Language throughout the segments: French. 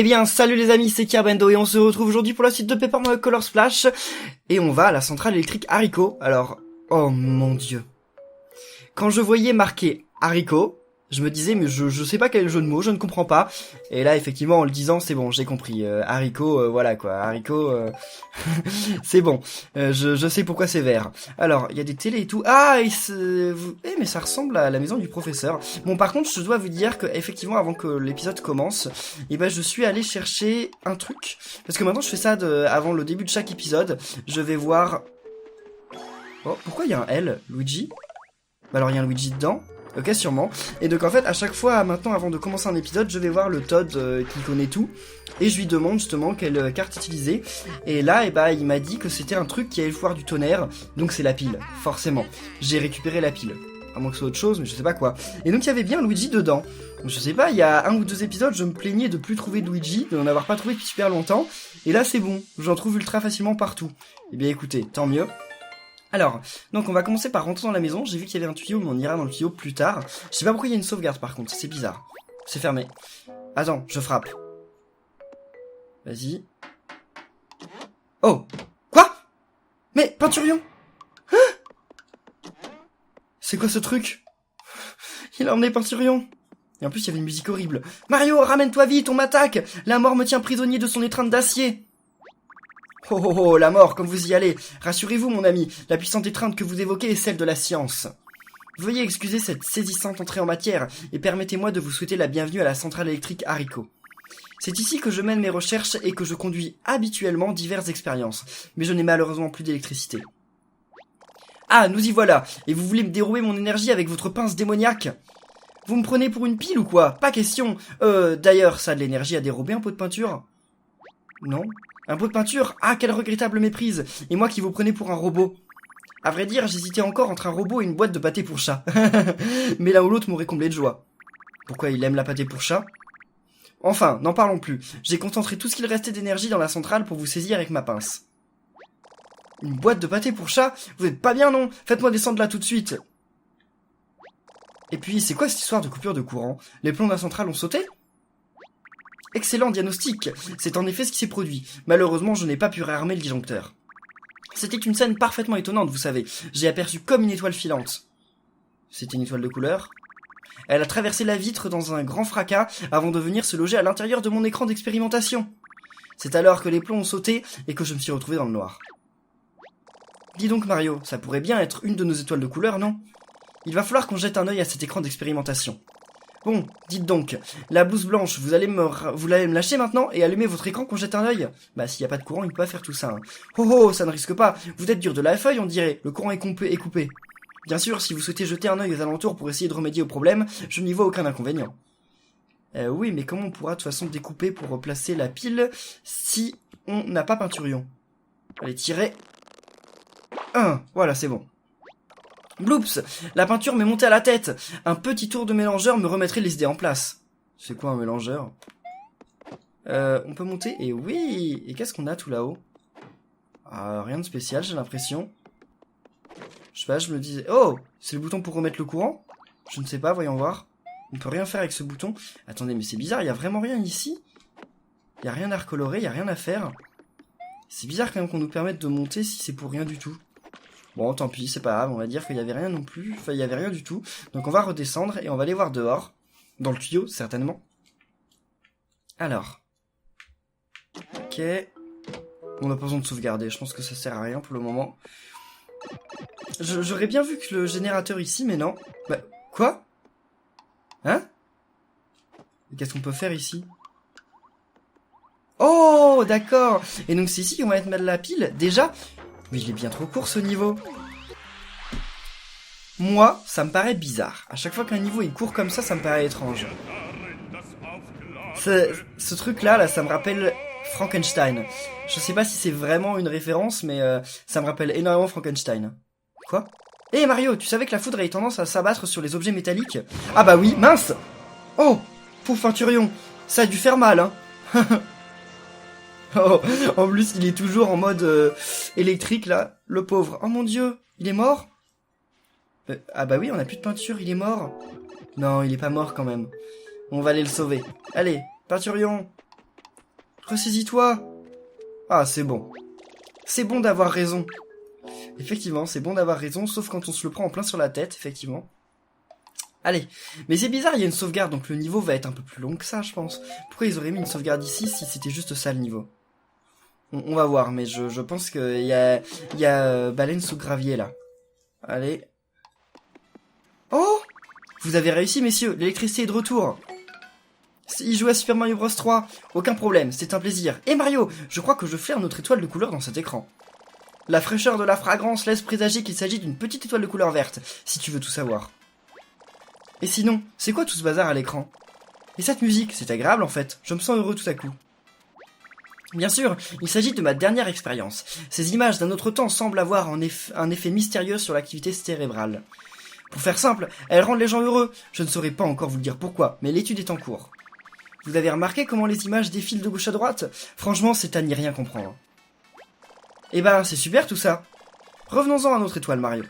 Eh bien, salut les amis, c'est Kerbendo et on se retrouve aujourd'hui pour la suite de Paper Mario Color Splash. Et on va à la centrale électrique Haricot. Alors, oh mon dieu. Quand je voyais marqué Haricot, je me disais, mais je sais pas quel jeu de mots, je ne comprends pas. Et là, effectivement, en le disant, c'est bon, j'ai compris. Haricot, voilà quoi, Haricot, c'est bon. Je sais pourquoi c'est vert. Alors, il y a des télés et tout. Ah, mais ça ressemble à la maison du professeur. Bon, par contre, je dois vous dire que, effectivement, avant que l'épisode commence, je suis allé chercher un truc. Parce que maintenant, je fais ça avant le début de chaque épisode. Je vais voir... Oh, pourquoi il y a un L, Luigi? Bah alors, il y a un Luigi dedans. Ok, sûrement. Et donc en fait, à chaque fois, maintenant, avant de commencer un épisode, je vais voir le Todd qui connaît tout, et je lui demande justement quelle carte utiliser. Et là, il m'a dit que c'était un truc qui allait voir du tonnerre, donc c'est la pile, forcément. J'ai récupéré la pile. À moins que ce soit autre chose, mais je sais pas quoi. Et donc il y avait bien Luigi dedans. Donc, je sais pas, il y a 1 ou 2 épisodes, je me plaignais de plus trouver de Luigi, de n'en avoir pas trouvé depuis super longtemps. Et là, c'est bon, j'en trouve ultra facilement partout. Eh bien écoutez, tant mieux. Alors, donc on va commencer par rentrer dans la maison. J'ai vu qu'il y avait un tuyau, mais on ira dans le tuyau plus tard. Je sais pas pourquoi il y a une sauvegarde par contre, c'est bizarre. C'est fermé. Attends, je frappe. Vas-y. Oh! Quoi? Mais, Peinturion! C'est quoi ce truc? Il a emmené Peinturion. Et en plus, il y avait une musique horrible. Mario, ramène-toi vite, on m'attaque! La mort me tient prisonnier de son étreinte d'acier. Oh oh oh, la mort, comme vous y allez. Rassurez-vous, mon ami, la puissante étreinte que vous évoquez est celle de la science. Veuillez excuser cette saisissante entrée en matière, et permettez-moi de vous souhaiter la bienvenue à la centrale électrique Haricot. C'est ici que je mène mes recherches et que je conduis habituellement diverses expériences, mais je n'ai malheureusement plus d'électricité. Ah, nous y voilà, et vous voulez me dérouer mon énergie avec votre pince démoniaque? Vous me prenez pour une pile ou quoi? Pas question. D'ailleurs, ça a de l'énergie à dérober un pot de peinture? Non. Un pot de peinture? Ah, quelle regrettable méprise! Et moi qui vous prenez pour un robot. À vrai dire, j'hésitais encore entre un robot et une boîte de pâté pour chat. Mais l'un ou l'autre m'aurait comblé de joie. Pourquoi il aime la pâté pour chat? Enfin, n'en parlons plus. J'ai concentré tout ce qu'il restait d'énergie dans la centrale pour vous saisir avec ma pince. Une boîte de pâté pour chat? Vous êtes pas bien, non? Faites-moi descendre là tout de suite. Et puis, c'est quoi cette histoire de coupure de courant? Les plombs de la centrale ont sauté? Excellent diagnostic, c'est en effet ce qui s'est produit. Malheureusement, je n'ai pas pu réarmer le disjoncteur. C'était une scène parfaitement étonnante, vous savez. J'ai aperçu comme une étoile filante. C'était une étoile de couleur? Elle a traversé la vitre dans un grand fracas avant de venir se loger à l'intérieur de mon écran d'expérimentation. C'est alors que les plombs ont sauté et que je me suis retrouvé dans le noir. Dis donc Mario, ça pourrait bien être une de nos étoiles de couleur, non? Il va falloir qu'on jette un œil à cet écran d'expérimentation. Bon, dites donc, la blouse blanche, vous allez me lâcher maintenant et allumer votre écran qu'on jette un œil? Bah, s'il n'y a pas de courant, il peut pas faire tout ça. Hein. Oh oh, ça ne risque pas. Vous êtes dur de la feuille, on dirait. Le courant est coupé. Bien sûr, si vous souhaitez jeter un œil aux alentours pour essayer de remédier au problème, je n'y vois aucun inconvénient. Oui, mais comment on pourra de toute façon découper pour replacer la pile si on n'a pas Peinturion? Allez, tirez. Voilà, c'est bon. Bloops! La peinture m'est montée à la tête! Un petit tour de mélangeur me remettrait les idées en place. C'est quoi un mélangeur? On peut monter? Et oui! Et qu'est-ce qu'on a tout là-haut? Rien de spécial, j'ai l'impression. Je sais pas, je me disais... Oh! C'est le bouton pour remettre le courant? Je ne sais pas, voyons voir. On peut rien faire avec ce bouton. Attendez, mais c'est bizarre, il y a vraiment rien ici? Il y a rien à recolorer, il y a rien à faire. C'est bizarre quand même qu'on nous permette de monter si c'est pour rien du tout. Bon, tant pis, c'est pas grave, on va dire qu'il y avait rien non plus, enfin, il y avait rien du tout. Donc on va redescendre et on va aller voir dehors. Dans le tuyau, certainement. Alors. Ok. On n'a pas besoin de sauvegarder, je pense que ça sert à rien pour le moment. J'aurais bien vu que le générateur ici, mais non. Bah, quoi? Hein? Qu'est-ce qu'on peut faire ici? Oh, d'accord. Et donc c'est ici qu'on va mettre la pile, déjà? Mais il est bien trop court ce niveau. Moi, ça me paraît bizarre. À chaque fois qu'un niveau est court comme ça me paraît étrange. Ce truc-là, ça me rappelle Frankenstein. Je sais pas si c'est vraiment une référence, mais ça me rappelle énormément Frankenstein. Quoi? Hé Mario, tu savais que la foudre a tendance à s'abattre sur les objets métalliques? Ah bah oui, mince! Oh, pauvre Peinturion, ça a dû faire mal, hein. Oh, en plus, il est toujours en mode électrique, là. Le pauvre. Oh mon dieu, il est mort? Ah bah oui, on a plus de peinture, il est mort. Non, il est pas mort quand même. On va aller le sauver. Allez, Peinturion. Ressaisis-toi. Ah, c'est bon. C'est bon d'avoir raison. Effectivement, c'est bon d'avoir raison, sauf quand on se le prend en plein sur la tête, effectivement. Allez, mais c'est bizarre, il y a une sauvegarde, donc le niveau va être un peu plus long que ça, je pense. Pourquoi ils auraient mis une sauvegarde ici si c'était juste ça le niveau? On va voir, mais je pense qu'il y a baleine sous gravier là. Allez. Oh! Vous avez réussi, messieurs, l'électricité est de retour. Il joue à Super Mario Bros 3, aucun problème, c'est un plaisir. Et Mario, je crois que je flaire notre étoile de couleur dans cet écran. La fraîcheur de la fragrance laisse présager qu'il s'agit d'une petite étoile de couleur verte, si tu veux tout savoir. Et sinon, c'est quoi tout ce bazar à l'écran? Et cette musique, c'est agréable en fait, je me sens heureux tout à coup. Bien sûr, il s'agit de ma dernière expérience. Ces images d'un autre temps semblent avoir un effet mystérieux sur l'activité cérébrale. Pour faire simple, elles rendent les gens heureux. Je ne saurais pas encore vous le dire pourquoi, mais l'étude est en cours. Vous avez remarqué comment les images défilent de gauche à droite? Franchement, c'est à n'y rien comprendre. Eh ben, c'est super tout ça. Revenons-en à notre étoile, Mario.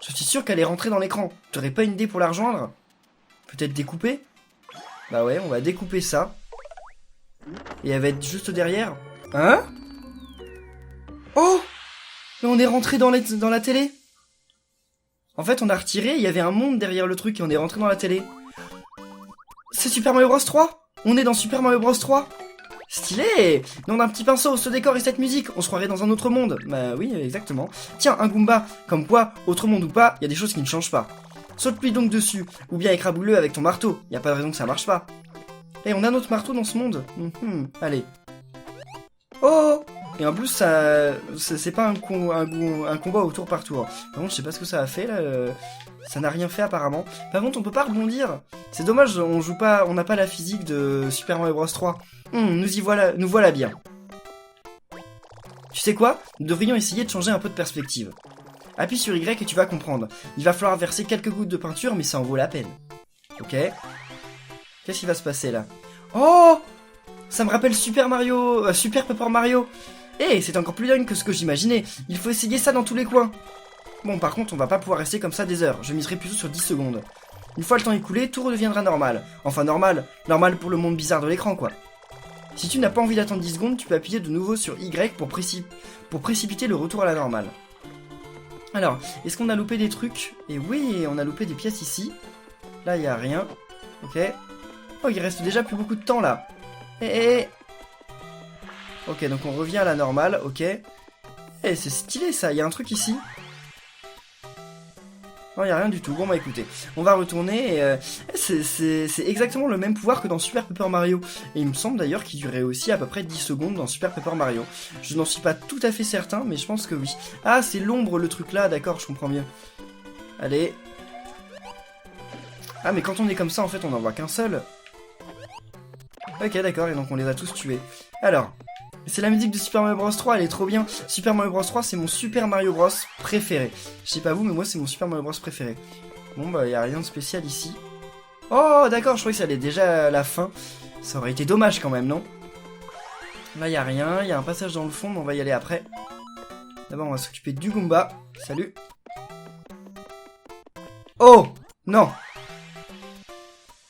Je suis sûr qu'elle est rentrée dans l'écran. T'aurais pas une idée pour la rejoindre? Peut-être découper? Bah ouais, on va découper ça. Et elle va être juste derrière. Hein? Oh! Mais on est rentré dans la télé. En fait, on a retiré, il y avait un monde derrière le truc et on est rentré dans la télé. C'est Super Mario Bros 3? On est dans Super Mario Bros 3? Stylé! Mais on a un petit pinceau, ce décor et cette musique, on se croirait dans un autre monde. Bah oui, exactement. Tiens, un Goomba. Comme quoi, autre monde ou pas, il y a des choses qui ne changent pas. Saute-lui donc dessus, ou bien écrabouille-le avec ton marteau. Y a pas de raison que ça marche pas. Et on a notre marteau dans ce monde. Allez. Oh! Et en plus, ça, c'est pas un combat au tour par tour. Par contre, je sais pas ce que ça a fait là. Ça n'a rien fait apparemment. Par contre, on peut pas rebondir. C'est dommage, on n'a pas la physique de Super Mario Bros 3. Nous voilà bien. Tu sais quoi? Nous devrions essayer de changer un peu de perspective. Appuie sur Y et tu vas comprendre. Il va falloir verser quelques gouttes de peinture, mais ça en vaut la peine. Ok? Qu'est-ce qui va se passer là? Oh! Ça me rappelle Super Paper Mario. C'est encore plus dingue que ce que j'imaginais. Il faut essayer ça dans tous les coins. Bon, par contre, on va pas pouvoir rester comme ça des heures. Je miserai plutôt sur 10 secondes. Une fois le temps écoulé, tout redeviendra normal. Enfin, normal pour le monde bizarre de l'écran, quoi. Si tu n'as pas envie d'attendre 10 secondes, tu peux appuyer de nouveau sur Y pour précipiter le retour à la normale. Alors, est-ce qu'on a loupé des trucs? Et oui, on a loupé des pièces ici. Là, il y a rien. Ok. Oh, il reste déjà plus beaucoup de temps, là. Ok, donc on revient à la normale, ok. C'est stylé ça, il y a un truc ici. Non, il y a rien du tout. Bon bah écoutez, on va retourner et c'est exactement le même pouvoir que dans Super Paper Mario. Et il me semble d'ailleurs qu'il durait aussi à peu près 10 secondes dans Super Paper Mario. Je n'en suis pas tout à fait certain, mais je pense que oui. Ah, c'est l'ombre le truc là, d'accord, je comprends mieux. Allez. Ah, mais quand on est comme ça, en fait, on n'en voit qu'un seul. Ok, d'accord, et donc on les a tous tués. Alors, c'est la musique de Super Mario Bros 3, elle est trop bien. Super Mario Bros 3, c'est mon Super Mario Bros préféré. Je sais pas vous, mais moi c'est mon Super Mario Bros préféré. Bon bah, y a rien de spécial ici. Oh, d'accord, je croyais que ça allait déjà à la fin. Ça aurait été dommage quand même, non? Là, y a rien, y a un passage dans le fond, mais on va y aller après. D'abord, on va s'occuper du Goomba. Salut. Oh! Non!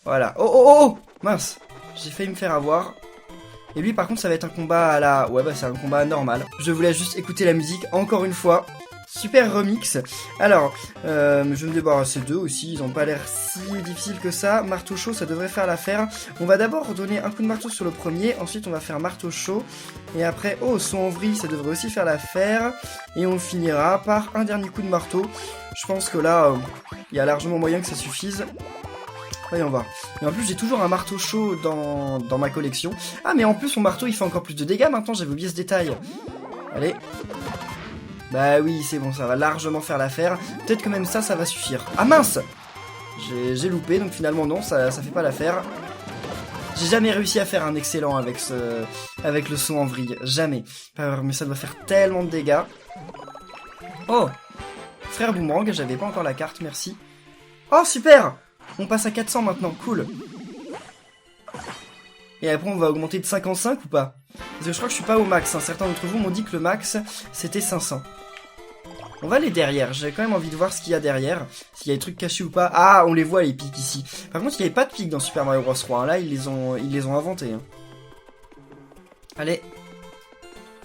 Voilà. Oh! Mince! J'ai failli me faire avoir. Et lui, par contre, ça va être un combat à la... Ouais, bah, c'est un combat normal. Je voulais juste écouter la musique, encore une fois. Super remix. Alors, je vais me débarrasser d'eux aussi. Ils ont pas l'air si difficiles que ça. Marteau chaud, ça devrait faire l'affaire. On va d'abord donner un coup de marteau sur le premier. Ensuite, on va faire marteau chaud. Et après, saut en vrille, ça devrait aussi faire l'affaire. Et on finira par un dernier coup de marteau. Je pense que là, il y a largement moyen que ça suffise. Voyons voir. Et en plus, j'ai toujours un marteau chaud dans ma collection. Ah, mais en plus, mon marteau, il fait encore plus de dégâts maintenant. J'avais oublié ce détail. Allez. Bah oui, c'est bon, ça va largement faire l'affaire. Peut-être que même ça va suffire. Ah mince! J'ai loupé, donc finalement non, ça fait pas l'affaire. J'ai jamais réussi à faire un excellent avec le saut en vrille. Jamais. Mais ça doit faire tellement de dégâts. Oh! Frère Boomerang, j'avais pas encore la carte, merci. Oh, super! On passe à 400 maintenant, cool. Et après, on va augmenter de 5 en 5 ou pas? Parce que je crois que je suis pas au max. Certains d'entre vous m'ont dit que le max, c'était 500. On va aller derrière. J'ai quand même envie de voir ce qu'il y a derrière. S'il y a des trucs cachés ou pas. Ah, on les voit, les pics ici. Par contre, il n'y avait pas de pics dans Super Mario Bros 3. Là, ils les ont inventés. Allez.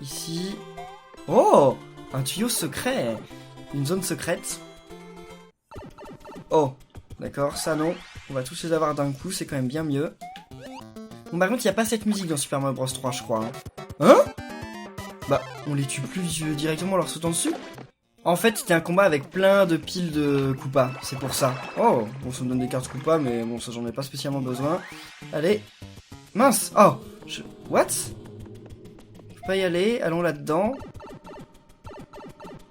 Ici. Oh, un tuyau secret. Une zone secrète. Oh, d'accord, ça non. On va tous les avoir d'un coup, c'est quand même bien mieux. Bon, par contre, il n'y a pas cette musique dans Super Mario Bros 3, je crois. Hein? Bah, on les tue plus directement en leur sautant dessus? En fait, c'était un combat avec plein de piles de Koopa, c'est pour ça. Oh, bon, ça me donne des cartes Koopa, mais bon, ça j'en ai pas spécialement besoin. Allez. Mince! Oh! What? Je peux pas y aller, allons là-dedans.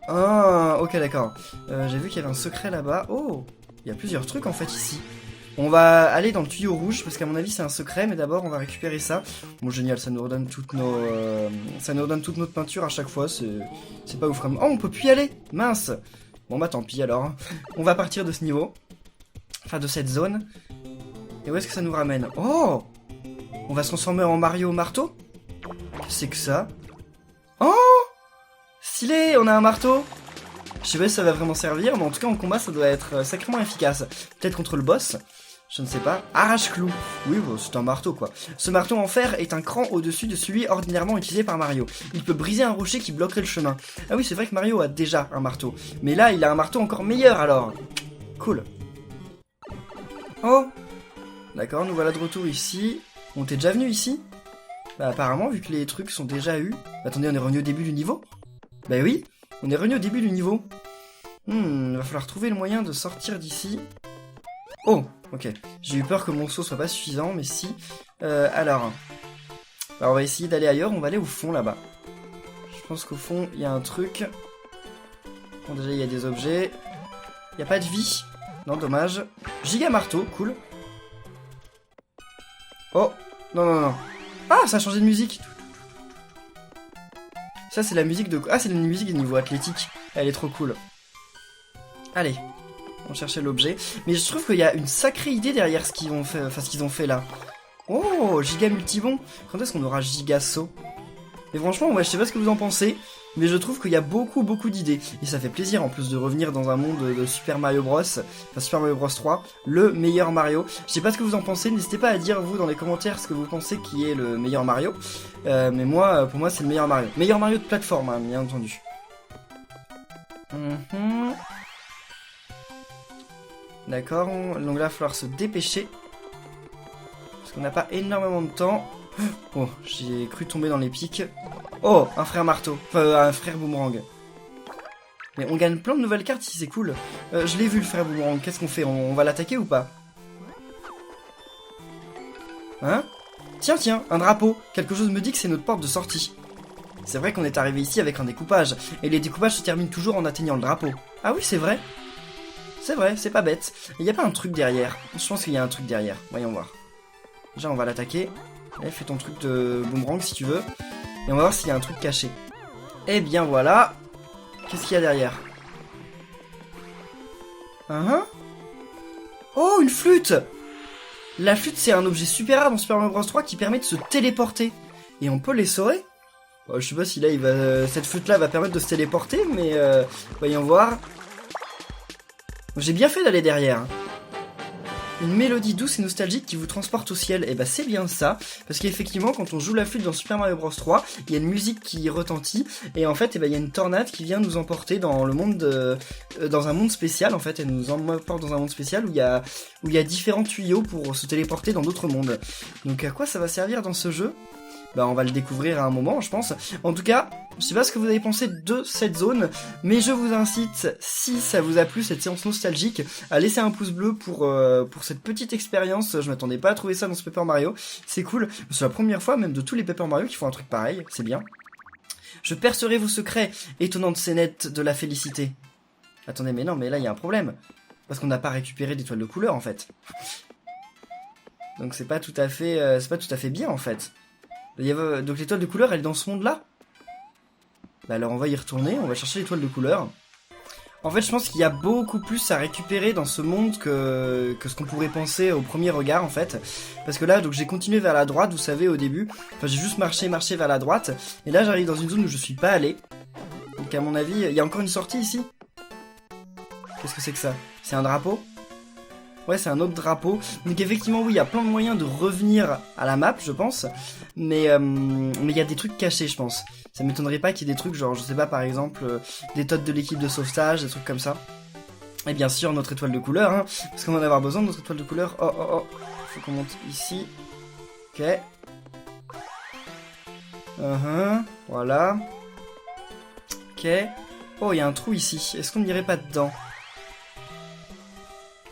Ah, ok, d'accord. J'ai vu qu'il y avait un secret là-bas. Oh! Il y a plusieurs trucs en fait ici. On va aller dans le tuyau rouge, parce qu'à mon avis c'est un secret, mais d'abord on va récupérer ça. Bon, génial, ça nous redonne toutes nos... ça nous redonne toute notre peinture à chaque fois, c'est pas ouf comme... Oh, on peut plus y aller! Mince! Bon bah tant pis alors. On va partir de ce niveau. Enfin, de cette zone. Et où est-ce que ça nous ramène? Oh! On va se transformer en Mario au marteau? Qu'est-ce que c'est que ça? Oh! Stylé, on a un marteau! Je sais pas si ça va vraiment servir, mais en tout cas en combat ça doit être sacrément efficace. Peut-être contre le boss, je ne sais pas. Arrache-clou. Oui, bon, c'est un marteau quoi. Ce marteau en fer est un cran au-dessus de celui ordinairement utilisé par Mario. Il peut briser un rocher qui bloquerait le chemin. Ah oui, c'est vrai que Mario a déjà un marteau. Mais là, il a un marteau encore meilleur alors. Cool. Oh! D'accord, nous voilà de retour ici. On t'est déjà venu ici? Bah apparemment, vu que les trucs sont déjà eus... Attendez, on est revenu au début du niveau? Bah oui, on est revenu au début du niveau. Il va falloir trouver le moyen de sortir d'ici. Oh, ok. J'ai eu peur que mon saut soit pas suffisant, mais si. Alors, on va essayer d'aller ailleurs, on va aller au fond là-bas. Je pense qu'au fond, il y a un truc. Bon, déjà, il y a des objets. Il n'y a pas de vie. Non, dommage. Giga marteau, cool. Oh, non, non, non. Ah, ça a changé de musique. Ça, c'est la musique de... Ah, c'est la musique du niveau athlétique. Elle est trop cool. Allez, on cherchait l'objet. Mais je trouve qu'il y a une sacrée idée derrière ce qu'ils ont fait, enfin, ce qu'ils ont fait là. Oh, giga multibon. Quand est-ce qu'on aura giga saut? Et franchement, ouais, je sais pas ce que vous en pensez, mais je trouve qu'il y a beaucoup d'idées. Et ça fait plaisir en plus de revenir dans un monde de Super Mario Bros. Enfin, Super Mario Bros 3, le meilleur Mario. Je sais pas ce que vous en pensez, n'hésitez pas à dire vous dans les commentaires ce que vous pensez qui est le meilleur Mario. Mais moi, pour moi, c'est le meilleur Mario. Meilleur Mario de plateforme, hein, bien entendu. D'accord, donc là, il va falloir se dépêcher. Parce qu'on n'a pas énormément de temps. Oh, j'ai cru tomber dans les pics. Oh, un frère marteau. Enfin, un frère boomerang. Mais on gagne plein de nouvelles cartes ici, c'est cool. Je l'ai vu, le frère boomerang. Qu'est-ce qu'on fait? On va l'attaquer ou pas? Hein? Tiens, un drapeau. Quelque chose me dit que c'est notre porte de sortie. C'est vrai qu'on est arrivé ici avec un découpage. Et les découpages se terminent toujours en atteignant le drapeau. Ah oui, c'est vrai. C'est vrai, c'est pas bête. Il n'y a pas un truc derrière. Je pense qu'il y a un truc derrière. Voyons voir. Déjà, on va l'attaquer. Allez, fais ton truc de boomerang si tu veux. Et on va voir s'il y a un truc caché. Eh bien voilà. Qu'est-ce qu'il y a derrière? Oh, une flûte! La flûte, c'est un objet super rare dans Super Mario Bros 3 qui permet de se téléporter. Et on peut l'essorer? Je sais pas si là, cette flûte-là va permettre de se téléporter, mais voyons voir. J'ai bien fait d'aller derrière. Une mélodie douce et nostalgique qui vous transporte au ciel. Et bah c'est bien ça, parce qu'effectivement quand on joue la flûte dans Super Mario Bros 3, il y a une musique qui retentit, et en fait il y a une tornade qui vient nous emporter dans le monde dans un monde spécial. En fait elle nous emporte dans un monde spécial où il y a différents tuyaux pour se téléporter dans d'autres mondes. Donc à quoi ça va servir dans ce jeu? Bah on va le découvrir à un moment, je pense. En tout cas, je sais pas ce que vous avez pensé de cette zone, mais je vous incite, si ça vous a plu cette séance nostalgique, à laisser un pouce bleu pour cette petite expérience. Je m'attendais pas à trouver ça dans ce Paper Mario. C'est cool, c'est la première fois même de tous les Paper Mario qui font un truc pareil, c'est bien. Je percerai vos secrets, étonnantes scénettes de la félicité. Attendez, mais non, mais là il y a un problème. Parce qu'on n'a pas récupéré d'étoiles de couleur en fait. Donc c'est pas tout à fait bien en fait. Donc l'étoile de couleur, elle est dans ce monde-là? Bah alors on va y retourner, on va chercher l'étoile de couleur. En fait, je pense qu'il y a beaucoup plus à récupérer dans ce monde que ce qu'on pourrait penser au premier regard, en fait. Parce que là, donc j'ai continué vers la droite, vous savez, au début. Enfin, j'ai juste marché vers la droite. Et là, j'arrive dans une zone où je suis pas allé. Donc à mon avis, il y a encore une sortie ici. Qu'est-ce que c'est que ça? C'est un drapeau? Ouais, c'est un autre drapeau. Donc effectivement, oui, il y a plein de moyens de revenir à la map, je pense. Mais il y a des trucs cachés, je pense. Ça m'étonnerait pas qu'il y ait des trucs, genre, je sais pas, par exemple, des tots de l'équipe de sauvetage, des trucs comme ça. Et bien sûr, notre étoile de couleur, hein, parce qu'on va en avoir besoin de notre étoile de couleur. Oh, oh, oh. Faut qu'on monte ici. Ok. Voilà. Ok. Oh, il y a un trou ici. Est-ce qu'on n'irait pas dedans?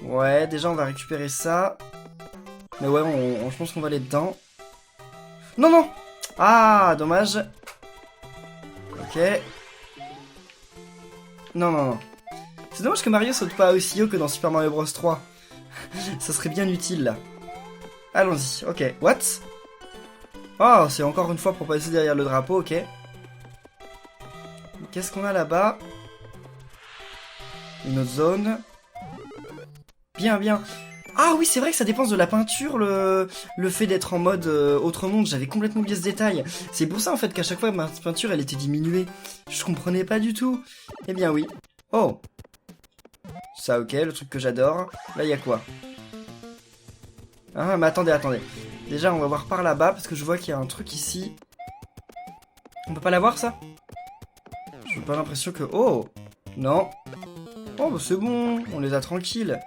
Ouais, déjà on va récupérer ça. Mais ouais, je pense qu'on va aller dedans. Non, non! Ah, dommage. Ok. Non, non, non. C'est dommage que Mario saute pas aussi haut que dans Super Mario Bros 3. Ça serait bien utile, là. Allons-y. Ok. What? Oh, c'est encore une fois pour passer derrière le drapeau, ok. Qu'est-ce qu'on a là-bas? Une autre zone. Bien, bien. Ah oui, c'est vrai que ça dépend de la peinture, le fait d'être en mode autre monde. J'avais complètement oublié ce détail. C'est pour ça, en fait, qu'à chaque fois, ma peinture, elle était diminuée. Je comprenais pas du tout. Eh bien, oui. Oh. Ça, ok, le truc que j'adore. Là, il y a quoi? Ah, mais attendez, attendez. Déjà, on va voir par là-bas, parce que je vois qu'il y a un truc ici. On peut pas l'avoir, ça? J'ai pas l'impression que... Oh. Non. Oh, bah c'est bon. On les a tranquilles.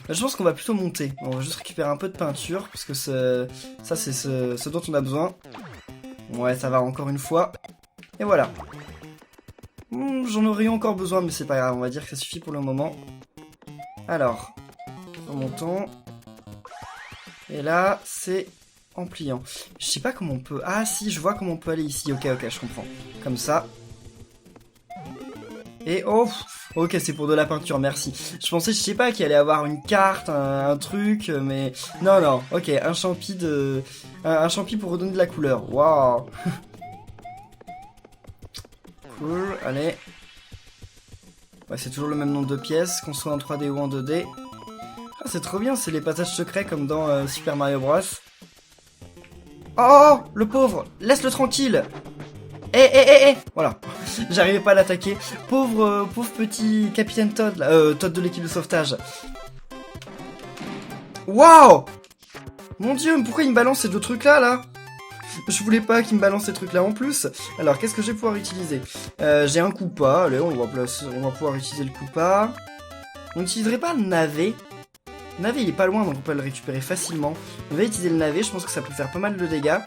Je pense qu'on va plutôt monter. On va juste récupérer un peu de peinture, parce que ça, c'est ce dont on a besoin. Ouais, ça va encore une fois. Et voilà. J'en aurais eu encore besoin, mais c'est pas grave. On va dire que ça suffit pour le moment. Alors, remontons. Et là, c'est en pliant. Je sais pas comment on peut... Ah si, je vois comment on peut aller ici. Ok, ok, je comprends. Comme ça. Et oh, ok, c'est pour de la peinture, merci. Je pensais, je sais pas, qu'il allait avoir une carte, un truc, mais... Non, non, ok, un champi un champi pour redonner de la couleur, waouh. Cool, allez. Ouais, c'est toujours le même nombre de pièces, qu'on soit en 3D ou en 2D. Ah, c'est trop bien, c'est les passages secrets comme dans Super Mario Bros. Oh, le pauvre, laisse-le tranquille. Voilà, j'arrivais pas à l'attaquer. Pauvre petit capitaine Todd, là, Todd de l'équipe de sauvetage. Waouh! Mon dieu, mais pourquoi il me balance ces deux trucs-là, là? Je voulais pas qu'il me balance ces trucs-là en plus. Alors, qu'est-ce que je vais pouvoir utiliser? J'ai un Koopa, allez, on va pouvoir utiliser le Koopa. On n'utiliserait pas le navet? Le navet, il est pas loin, donc on peut le récupérer facilement. On va utiliser le navet, je pense que ça peut faire pas mal de dégâts.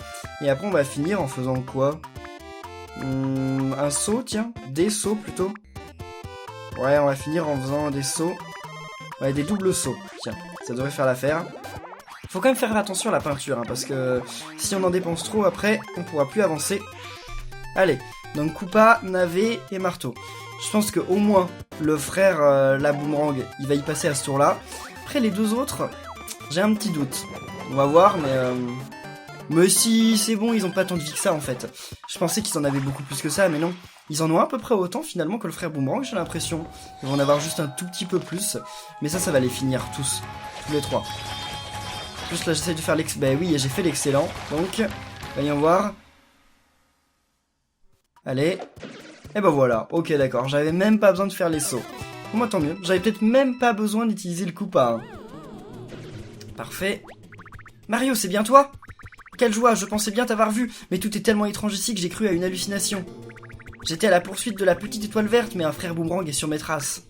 Et après, on va finir en faisant quoi? Un saut, tiens. Des sauts, plutôt. Ouais, on va finir en faisant des sauts. Ouais, des doubles sauts. Tiens, ça devrait faire l'affaire. Faut quand même faire attention à la peinture, hein, parce que si on en dépense trop, après, on pourra plus avancer. Allez, donc Koopa, navet et marteau. Je pense que au moins, le frère, la boomerang, il va y passer à ce tour-là. Après, les deux autres, j'ai un petit doute. On va voir, mais si, c'est bon, ils ont pas tant de vie que ça, en fait. Je pensais qu'ils en avaient beaucoup plus que ça, mais non. Ils en ont à peu près autant, finalement, que le frère Boomerang, j'ai l'impression. Ils vont en avoir juste un tout petit peu plus. Mais ça va les finir tous. Tous les trois. En plus, là, j'essaie de faire l'excellent. Bah oui, j'ai fait l'excellent. Donc, voyons voir. Allez. Et ben voilà. Ok, d'accord. J'avais même pas besoin de faire les sauts. Bon, moi, tant mieux. J'avais peut-être même pas besoin d'utiliser le Koopa. Hein. Parfait. Mario, c'est bien toi? Quelle joie, je pensais bien t'avoir vu, mais tout est tellement étrange ici que j'ai cru à une hallucination. J'étais à la poursuite de la petite étoile verte, mais un frère Boomerang est sur mes traces.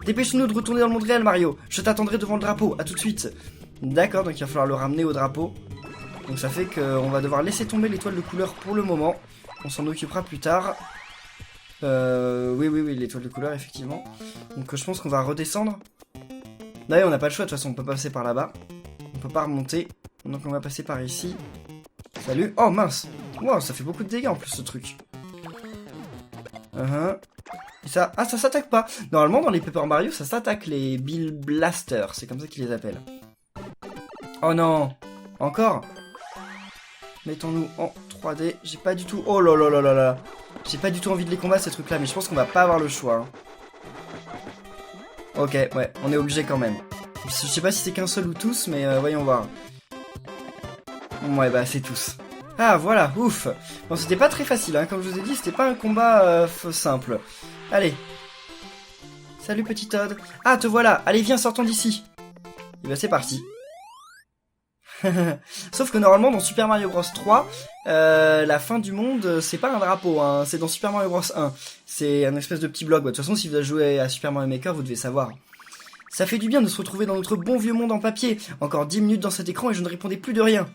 Dépêche-nous de retourner dans le monde réel, Mario. Je t'attendrai devant le drapeau, à tout de suite. D'accord, donc il va falloir le ramener au drapeau. Donc ça fait qu'on va devoir laisser tomber l'étoile de couleur pour le moment. On s'en occupera plus tard. Oui, l'étoile de couleur, effectivement. Donc je pense qu'on va redescendre. D'ailleurs, on n'a pas le choix, de toute façon, on peut passer par là-bas. On peut pas remonter. Donc on va passer par ici. Salut. Oh mince. Wow, ça fait beaucoup de dégâts en plus ce truc. Et ça... Ah, ça s'attaque pas. Normalement dans les Paper Mario ça s'attaque, les Bill Blasters. C'est comme ça qu'ils les appellent. Oh non. Encore. Mettons-nous en 3D. J'ai pas du tout... Oh là là là là là. J'ai pas du tout envie de les combattre ces trucs là. Mais je pense qu'on va pas avoir le choix. Hein. Ok, ouais. On est obligé quand même. Je sais pas si c'est qu'un seul ou tous. Mais voyons voir. Ouais, bah c'est tous. Ah, voilà, ouf. Bon, c'était pas très facile, hein. Comme je vous ai dit, c'était pas un combat simple. Allez. Salut petit Todd. Ah, te voilà. Allez, viens, sortons d'ici. Et ben c'est parti. Sauf que normalement dans Super Mario Bros 3, la fin du monde, c'est pas un drapeau, hein, c'est dans Super Mario Bros 1. C'est un espèce de petit bloc. De toute façon, si vous avez joué à Super Mario Maker, vous devez savoir. Ça fait du bien de se retrouver dans notre bon vieux monde en papier. Encore 10 minutes dans cet écran et je ne répondais plus de rien.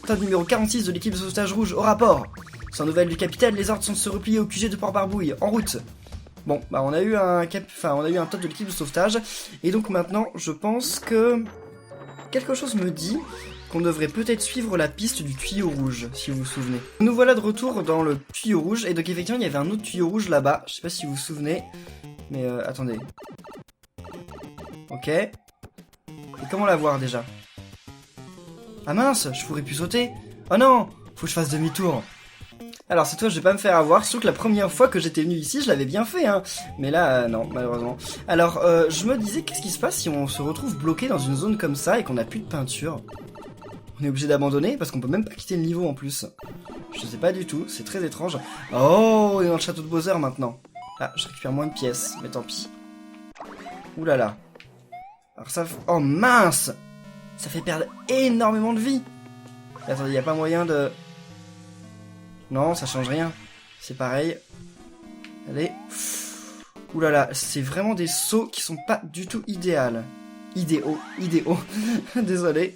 Todd numéro 46 de l'équipe de sauvetage rouge, au rapport. Sans nouvelles du capitaine, les ordres sont de se replier au QG de Port-Barbouille, en route. Bon, bah on a eu un Todd de l'équipe de sauvetage, et donc maintenant, je pense que quelque chose me dit qu'on devrait peut-être suivre la piste du tuyau rouge, si vous vous souvenez. Nous voilà de retour dans le tuyau rouge, et donc effectivement, il y avait un autre tuyau rouge là-bas, je sais pas si vous vous souvenez, mais attendez. Ok. Et comment l'avoir déjà? Ah mince, je pourrais plus sauter. Oh non, faut que je fasse demi-tour. Alors cette fois je vais pas me faire avoir, surtout que la première fois que j'étais venu ici je l'avais bien fait hein. Mais là non malheureusement. Alors je me disais qu'est-ce qui se passe si on se retrouve bloqué dans une zone comme ça et qu'on a plus de peinture? On est obligé d'abandonner parce qu'on peut même pas quitter le niveau en plus. Je sais pas du tout, c'est très étrange. Oh, on est dans le château de Bowser maintenant. Ah, je récupère moins de pièces, mais tant pis. Ouh là là. Alors ça... Oh mince! Ça fait perdre énormément de vie. Attendez, y a pas moyen de... Non, ça change rien. C'est pareil. Allez. Ouh là là, c'est vraiment des sauts qui sont pas du tout idéaux. Idéaux. Désolé.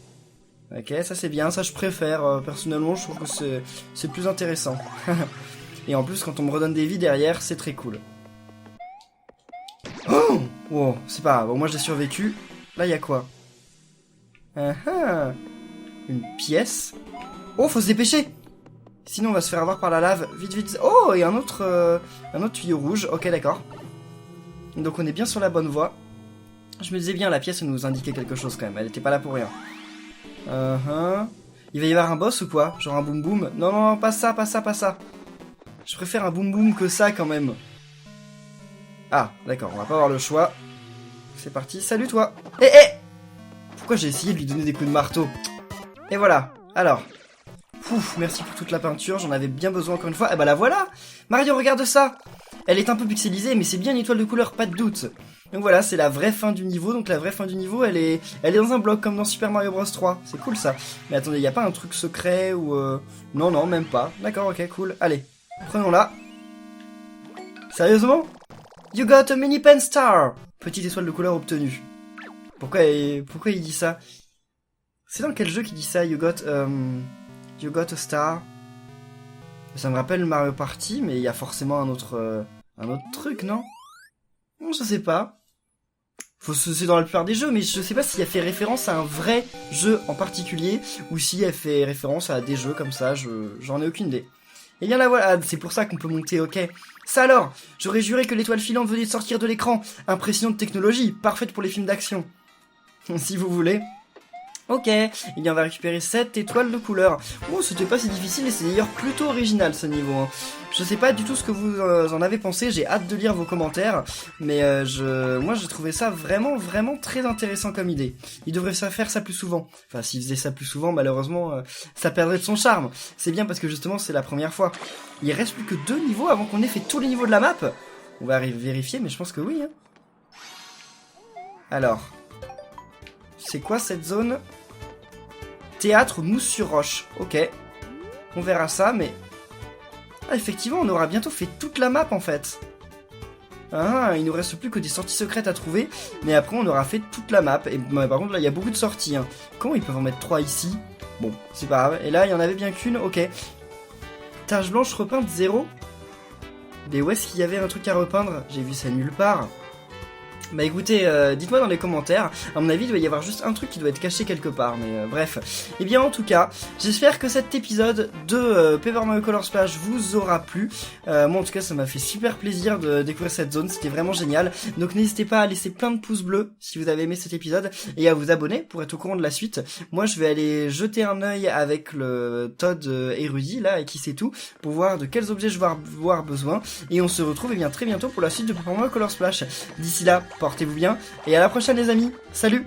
Ok, ça c'est bien, ça je préfère. Personnellement, je trouve que c'est plus intéressant. Et en plus, quand on me redonne des vies derrière, c'est très cool. Oh, wow, c'est pas grave. Bon, moi j'ai survécu. Là, y a quoi? Une pièce. Oh, faut se dépêcher. Sinon on va se faire avoir par la lave. Vite, vite. Oh, et un autre tuyau rouge. Ok, d'accord. Donc on est bien sur la bonne voie. Je me disais bien, la pièce elle nous indiquait quelque chose quand même. Elle était pas là pour rien. Il va y avoir un boss ou quoi? Genre un boum boum? Non, non, pas ça, pas ça, pas ça. Je préfère un boum boum que ça quand même. Ah, d'accord, on va pas avoir le choix. C'est parti, salut toi. Eh, eh! Pourquoi j'ai essayé de lui donner des coups de marteau? Et voilà, alors... Ouf, merci pour toute la peinture, j'en avais bien besoin encore une fois. Et bah la voilà! Mario, regarde ça! Elle est un peu pixelisée, mais c'est bien une étoile de couleur, pas de doute. Donc voilà, c'est la vraie fin du niveau. Donc la vraie fin du niveau, elle est dans un bloc comme dans Super Mario Bros 3. C'est cool ça. Mais attendez, y a pas un truc secret ou... Non, non, même pas. D'accord, ok, cool. Allez, prenons-la. Sérieusement? You got a mini pen star! Petite étoile de couleur obtenue. Pourquoi il dit ça? C'est dans quel jeu qu'il dit ça? You got a star. Ça me rappelle Mario Party, mais il y a forcément un autre truc, non? Non, je sais pas. C'est dans la plupart des jeux, mais je sais pas s'il a fait référence à un vrai jeu en particulier, ou s'il a fait référence à des jeux comme ça, j'en ai aucune idée. Et bien là voilà, c'est pour ça qu'on peut monter, ok. Ça alors, j'aurais juré que l'étoile filante venait de sortir de l'écran. Impressionnante technologie, parfaite pour les films d'action. Si vous voulez. Ok, et bien on va récupérer cette étoile de couleur. Oh, c'était pas si difficile et c'est d'ailleurs plutôt original ce niveau. Hein. Je sais pas du tout ce que vous en avez pensé, j'ai hâte de lire vos commentaires, mais moi j'ai trouvé ça vraiment très intéressant comme idée. Il devrait faire ça plus souvent. Enfin, s'il faisait ça plus souvent, malheureusement, ça perdrait de son charme. C'est bien parce que justement c'est la première fois. Il reste plus que 2 niveaux avant qu'on ait fait tous les niveaux de la map. On va vérifier, mais je pense que oui. Hein. Alors... C'est quoi cette zone? Théâtre mousse sur roche. Ok. On verra ça, mais... Ah, effectivement, on aura bientôt fait toute la map, en fait. Ah, il nous reste plus que des sorties secrètes à trouver, mais après, on aura fait toute la map. Et par contre, là, il y a beaucoup de sorties. Hein. Comment ils peuvent en mettre 3 ici? Bon, c'est pas grave. Et là, il y en avait bien qu'une. Ok. Tache blanche repeinte 0. Mais où est-ce qu'il y avait un truc à repeindre? J'ai vu ça nulle part. Bah écoutez, dites-moi dans les commentaires, à mon avis il doit y avoir juste un truc qui doit être caché quelque part, mais bref. Et bien en tout cas, j'espère que cet épisode de Paper Mario Color Splash vous aura plu. Moi en tout cas ça m'a fait super plaisir de découvrir cette zone, c'était vraiment génial. Donc n'hésitez pas à laisser plein de pouces bleus si vous avez aimé cet épisode, et à vous abonner pour être au courant de la suite. Moi je vais aller jeter un œil avec le Todd érudit là, et qui sait tout, pour voir de quels objets je vais avoir besoin. Et on se retrouve bien très bientôt pour la suite de Paper Mario Color Splash. D'ici là, portez-vous bien, et à la prochaine les amis, salut!